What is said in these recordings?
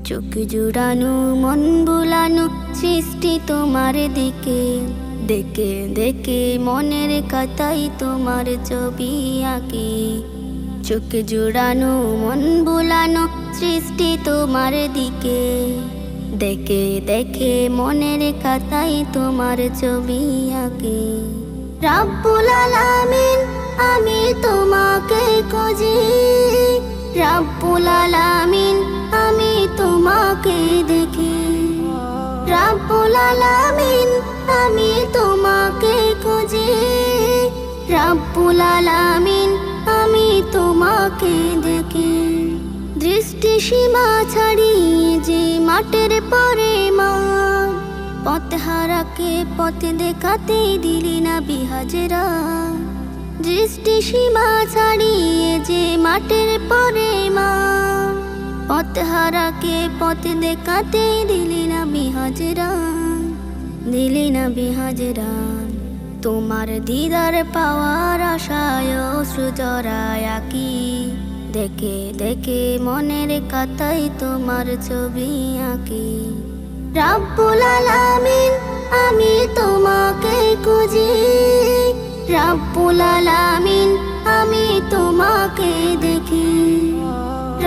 চোখ জুড়ানো মন বুলানো সৃষ্টি তোমার দিকে, দেখে দেখে মনের কথাই তোমার ছবি আঁকি। চোখ জুড়ানো মন বুলানো সৃষ্টি তোমার দিকে, দেখে দেখে মনের কথাই তোমার ছবি আঁকি। রাব্বুল আলামিন আমি তোমাকে খুঁজি, রাব্বুল আলামিন আমি তোমাকে দেখি। রাব্বুল আলামিন আমি তোমাকে খুঁজি, রাব্বুল আলামিন আমি তোমাকে দেখি। দৃষ্টি সীমা ছাড়িয়ে যে মাঠের পরে মাঠ, পথ হারাকে পথ দেখাতে দিলি না বিহাজরা। দৃষ্টি সীমা ছাড়িয়ে যে মাঠের পরে মাঠ, পথ হারাকে পথ দেখাতে দিলি না বিহাজরা, দিলি না বিহাজরা। তোমার দিদার পাওয়ার আশায় অশ্রু জড়ায় আঁকি, দেখে দেখে মনের কথাই তোমার ছবি আঁকি। রাব্বুল আলামিন আমি তোমাকে খুঁজি, রাব্বুল আলামিন আমি তোমাকে দেখি।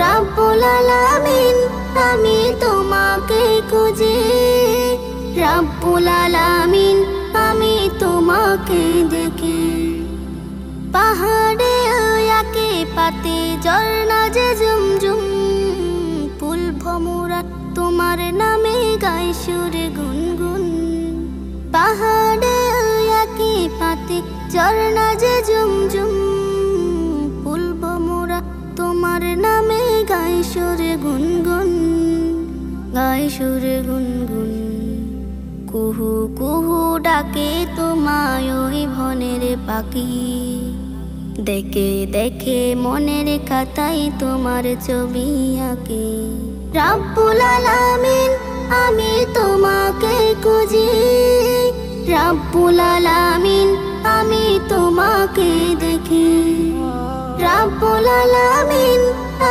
রাব্বুল আলামিন আমি তোমাকে খুঁজি, রাব্বুল আলামিন আমি তোমাকে দেখি। পাহাড়ে আঁকে পাতে ঝর্ণা যে ঝুমঝুম, ফুল ভমরা তোমার নামে গায় সুরে গুনগুন। পাহাড়ে আঁকে পাতে ঝর্ণা যে ঝুমঝুম, ফুল ভমরা তোমার নামে গায় সুরে গুনগুন, গায় সুরে গুনগুন। কুহু কুহু ডাকে তোমায় ওই বনের পাখি, দেখে দেখে মনের কথাই তোমার ছবি আঁকি। রাব্বুল আলামিন আমি তোমাকে খুঁজি, রাব্বুল আলামিন আমি তোমাকে দেখি। রাব্বুল আলামিন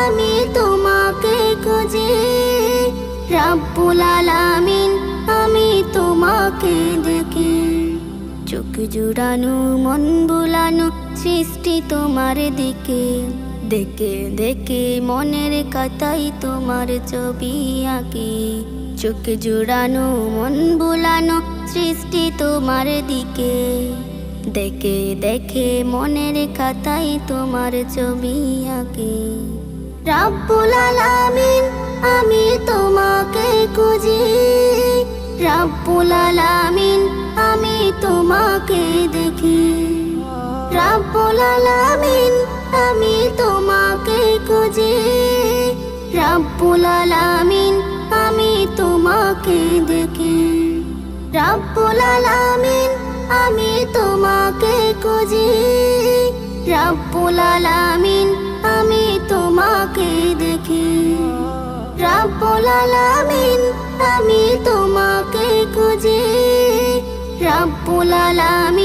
আমি তোমাকে খুঁজি, রাব্বুল আলামিন আমি তোমাকে দেখি। চোখ জুড়ানো মন বুলানো সৃষ্টি তোমার দিকে, দেখে দেখে মনের কথাই তোমার ছবি আঁকি। চোখ জুড়ানো মন বুলানো সৃষ্টি তোমার দিকে, দেখে দেখে মনের কথাই তোমার ছবি আঁকি। রাব্বুল আলামিন আমি তোমাকে খুঁজি, রাব্বুল আলামিন আমি তোমাকে দেখি। রাব্বুল আলামিন আমি তোমাকে খুঁজি, রাব্বুল আলামিন আমি তোমাকে দেখি। রাব্বুল আলামিন আমি তোমাকে খুঁজি, রাব্বুল আলামিন আমি তোমাকে দেখি। রাব্বুল আলামিন আমি তোমাকে খুঁজি, রাব্বুল আলামিন